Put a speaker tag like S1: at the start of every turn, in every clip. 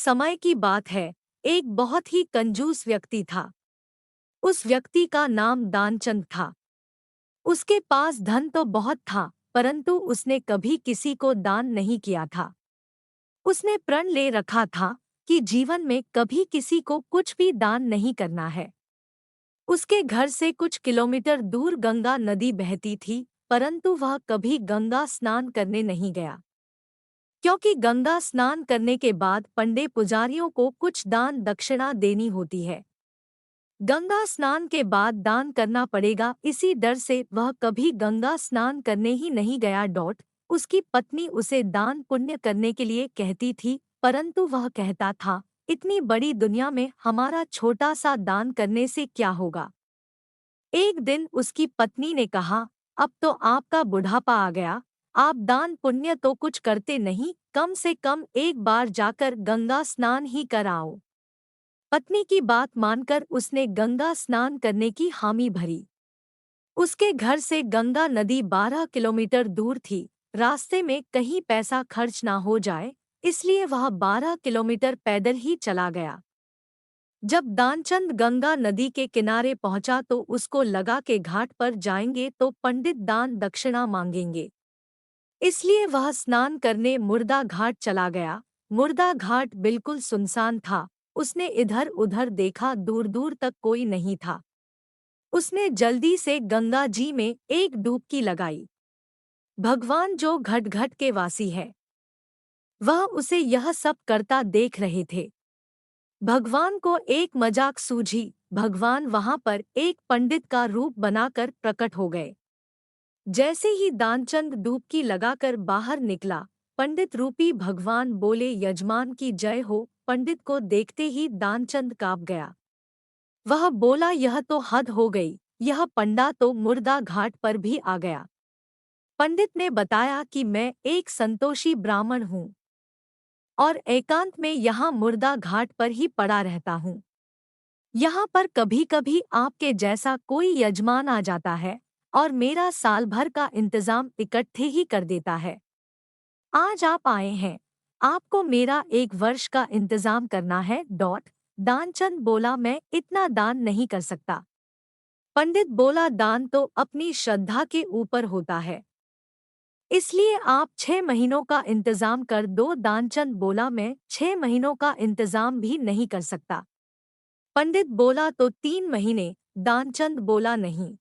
S1: समय की बात है, एक बहुत ही कंजूस व्यक्ति था। उस व्यक्ति का नाम दानचंद था। उसके पास धन तो बहुत था, परंतु उसने कभी किसी को दान नहीं किया था। उसने प्रण ले रखा था कि जीवन में कभी किसी को कुछ भी दान नहीं करना है। उसके घर से कुछ किलोमीटर दूर गंगा नदी बहती थी, परंतु वह कभी गंगा स्नान करने नहीं गया, क्योंकि गंगा स्नान करने के बाद पंडे पुजारियों को कुछ दान दक्षिणा देनी होती है। गंगा स्नान के बाद दान करना पड़ेगा, इसी डर से वह कभी गंगा स्नान करने ही नहीं गया। उसकी पत्नी उसे दान पुण्य करने के लिए कहती थी, परंतु वह कहता था, इतनी बड़ी दुनिया में हमारा छोटा सा दान करने से क्या होगा। एक दिन उसकी पत्नी ने कहा, अब तो आपका बुढ़ापा आ गया, आप दान पुण्य तो कुछ करते नहीं, कम से कम एक बार जाकर गंगा स्नान ही कर आओ। पत्नी की बात मानकर उसने गंगा स्नान करने की हामी भरी। उसके घर से गंगा नदी 12 किलोमीटर दूर थी। रास्ते में कहीं पैसा खर्च ना हो जाए, इसलिए वह 12 किलोमीटर पैदल ही चला गया। जब दानचंद गंगा नदी के किनारे पहुंचा तो उसको लगा के घाट पर जाएंगे तो पंडित दान दक्षिणा मांगेंगे, इसलिए वह स्नान करने मुर्दा घाट चला गया। मुर्दा घाट बिल्कुल सुनसान था। उसने इधर उधर देखा, दूर दूर तक कोई नहीं था। उसने जल्दी से गंगा जी में एक डुबकी लगाई। भगवान जो घट घट के वासी है, वह उसे यह सब करता देख रहे थे। भगवान को एक मजाक सूझी। भगवान वहां पर एक पंडित का रूप बनाकर प्रकट हो गए। जैसे ही दानचंद डुबकी लगाकर बाहर निकला, पंडित रूपी भगवान बोले, यजमान की जय हो। पंडित को देखते ही दानचंद कांप गया। वह बोला, यह तो हद हो गई, यह पंडा तो मुर्दा घाट पर भी आ गया। पंडित ने बताया कि मैं एक संतोषी ब्राह्मण हूँ और एकांत में यहाँ मुर्दा घाट पर ही पड़ा रहता हूँ। यहाँ पर कभी कभी आपके जैसा कोई यजमान आ जाता है और मेरा साल भर का इंतजाम इकट्ठे ही कर देता है। आज आप आए हैं, आपको मेरा 1 वर्ष का इंतजाम करना है। दानचंद बोला, मैं इतना दान नहीं कर सकता। पंडित बोला, दान तो अपनी श्रद्धा के ऊपर होता है, इसलिए आप 6 महीनों का इंतजाम कर दो। दानचंद बोला, मैं 6 महीनों का इंतजाम भी नहीं कर सकता। पंडित बोला, तो 3 महीने। दानचंद बोला, नहीं।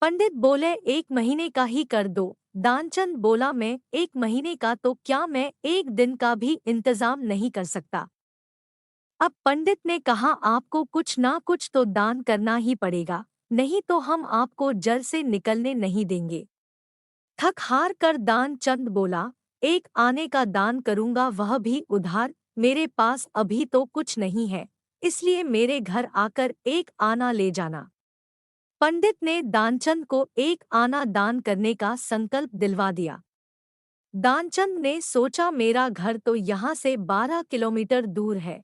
S1: पंडित बोले, 1 महीने का ही कर दो। दानचंद बोला, मैं 1 महीने का तो क्या, मैं 1 दिन का भी इंतजाम नहीं कर सकता। अब पंडित ने कहा, आपको कुछ ना कुछ तो दान करना ही पड़ेगा, नहीं तो हम आपको जल से निकलने नहीं देंगे। थक हार कर दानचंद बोला, 1 आने का दान करूंगा, वह भी उधार। मेरे पास अभी तो कुछ नहीं है, इसलिए मेरे घर आकर 1 आना ले जाना। पंडित ने दानचंद को 1 आना दान करने का संकल्प दिलवा दिया। दानचंद ने सोचा, मेरा घर तो यहाँ से 12 किलोमीटर दूर है,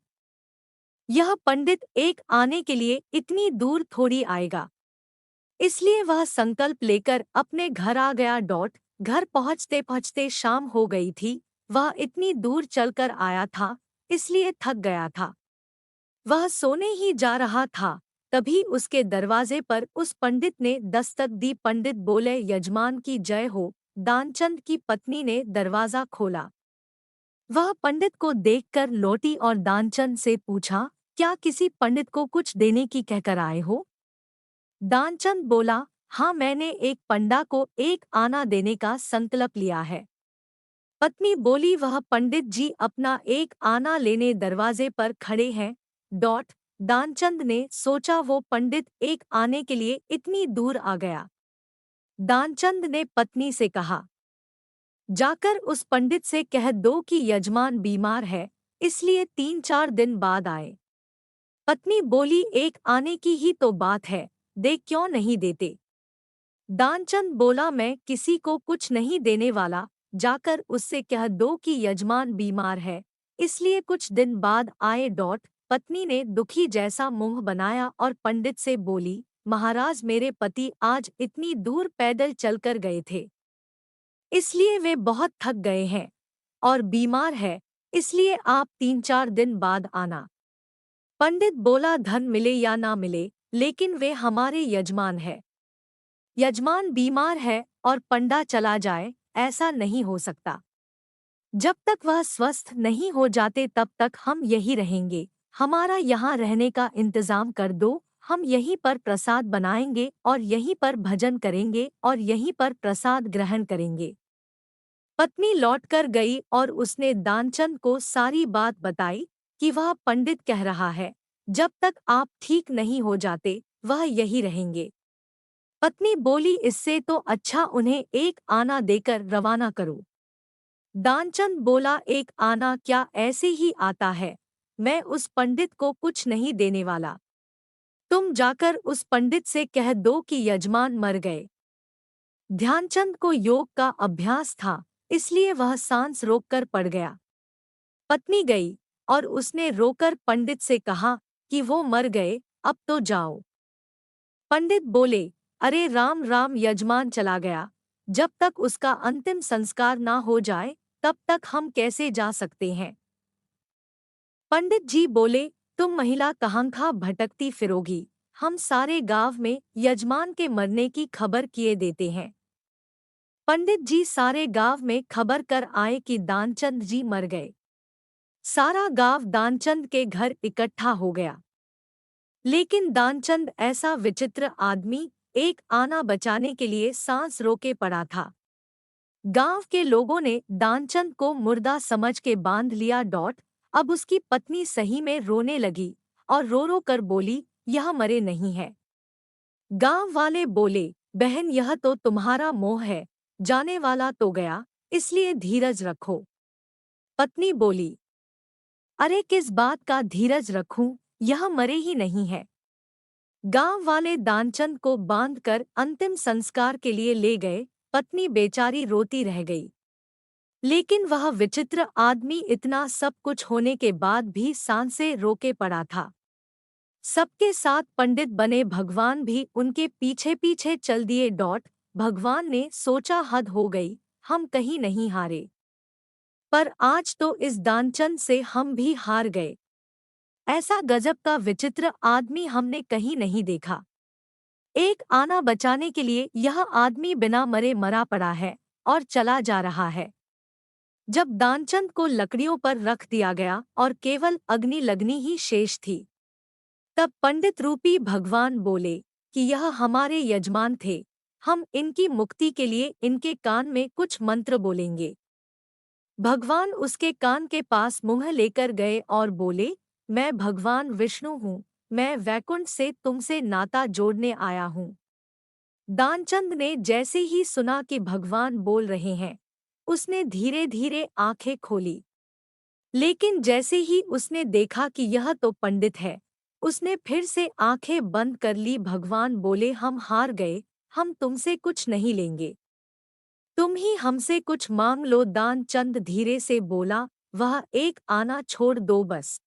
S1: यह पंडित 1 आने के लिए इतनी दूर थोड़ी आएगा, इसलिए वह संकल्प लेकर अपने घर आ गया। घर पहुँचते पहुँचते शाम हो गई थी। वह इतनी दूर चलकर आया था, इसलिए थक गया था। वह सोने ही जा रहा था, तभी उसके दरवाजे पर उस पंडित ने दस्तक दी। पंडित बोले, यजमान की जय हो। दानचंद की पत्नी ने दरवाजा खोला। वह पंडित को देखकर लौटी और दानचंद से पूछा, क्या किसी पंडित को कुछ देने की कहकर आए हो। दानचंद बोला, हाँ, मैंने एक पंडा को 1 आना देने का संकल्प लिया है। पत्नी बोली, वह पंडित जी अपना 1 आना लेने दरवाजे पर खड़े हैं। दानचंद ने सोचा, वो पंडित 1 आने के लिए इतनी दूर आ गया। दानचंद ने पत्नी से कहा, जाकर उस पंडित से कह दो कि यजमान बीमार है, इसलिए 3-4 दिन बाद आए। पत्नी बोली, 1 आने की ही तो बात है, दे क्यों नहीं देते। दानचंद बोला, मैं किसी को कुछ नहीं देने वाला, जाकर उससे कह दो कि यजमान बीमार है, इसलिए कुछ दिन बाद आए। पत्नी ने दुखी जैसा मुंह बनाया और पंडित से बोली, महाराज, मेरे पति आज इतनी दूर पैदल चलकर गए थे, इसलिए वे बहुत थक गए हैं और बीमार है, इसलिए आप 3-4 दिन बाद आना। पंडित बोला, धन मिले या ना मिले, लेकिन वे हमारे यजमान है। यजमान बीमार है और पंडा चला जाए, ऐसा नहीं हो सकता। जब तक वह स्वस्थ नहीं हो जाते तब तक हम यही रहेंगे। हमारा यहाँ रहने का इंतजाम कर दो। हम यहीं पर प्रसाद बनाएंगे और यहीं पर भजन करेंगे और यहीं पर प्रसाद ग्रहण करेंगे। पत्नी लौटकर गई और उसने दानचंद को सारी बात बताई कि वह पंडित कह रहा है, जब तक आप ठीक नहीं हो जाते वह यही रहेंगे। पत्नी बोली, इससे तो अच्छा उन्हें एक आना देकर रवाना करो। दानचंद बोला, एक आना क्या, ऐसे ही आता है। मैं उस पंडित को कुछ नहीं देने वाला। तुम जाकर उस पंडित से कह दो कि यजमान मर गए। ध्यानचंद को योग का अभ्यास था, इसलिए वह सांस रोककर पड़ गया। पत्नी गई और उसने रोकर पंडित से कहा कि वो मर गए, अब तो जाओ। पंडित बोले, अरे राम राम, यजमान चला गया। जब तक उसका अंतिम संस्कार ना हो जाए तब तक हम कैसे जा सकते हैं। पंडित जी बोले, तुम महिला कहाँ भटकती फिरोगी। हम सारे गांव में यजमान के मरने की खबर किए देते हैं। पंडित जी सारे गांव में खबर कर आए कि दानचंद जी मर गए। सारा गांव दानचंद के घर इकट्ठा हो गया। लेकिन दानचंद ऐसा विचित्र आदमी एक आना बचाने के लिए सांस रोके पड़ा था। गांव के लोगों ने दानचंद को मुर्दा समझ के बांध लिया। अब उसकी पत्नी सही में रोने लगी और रो रो कर बोली, यह मरे नहीं है। गांव वाले बोले, बहन यह तो तुम्हारा मोह है, जाने वाला तो गया, इसलिए धीरज रखो। पत्नी बोली, अरे किस बात का धीरज रखूं, यह मरे ही नहीं है। गांव वाले दानचंद को बांधकर अंतिम संस्कार के लिए ले गए। पत्नी बेचारी रोती रह गई। लेकिन वह विचित्र आदमी इतना सब कुछ होने के बाद भी सांसें रोके पड़ा था। सबके साथ पंडित बने भगवान भी उनके पीछे पीछे चल दिए। भगवान ने सोचा, हद हो गई, हम कहीं नहीं हारे, पर आज तो इस दानचंद से हम भी हार गए। ऐसा गजब का विचित्र आदमी हमने कहीं नहीं देखा। एक आना बचाने के लिए यह आदमी बिना मरे मरा पड़ा है और चला जा रहा है। जब दानचंद को लकड़ियों पर रख दिया गया और केवल अग्नि लगनी ही शेष थी, तब पंडित रूपी भगवान बोले कि यह हमारे यजमान थे, हम इनकी मुक्ति के लिए इनके कान में कुछ मंत्र बोलेंगे। भगवान उसके कान के पास मुंह लेकर गए और बोले, मैं भगवान विष्णु हूँ, मैं वैकुंठ से तुमसे नाता जोड़ने आया हूँ। दानचंद ने जैसे ही सुना कि भगवान बोल रहे हैं, उसने धीरे धीरे आंखें खोली। लेकिन जैसे ही उसने देखा कि यह तो पंडित है, उसने फिर से आंखें बंद कर ली। भगवान बोले, हम हार गए, हम तुमसे कुछ नहीं लेंगे, तुम ही हमसे कुछ मांग लो। दानचंद धीरे से बोला, वह एक आना छोड़ दो बस।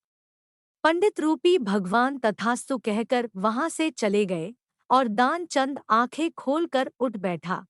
S1: पंडित रूपी भगवान तथास्तु कहकर वहां से चले गए और दानचंद आंखें खोलकर उठ बैठा।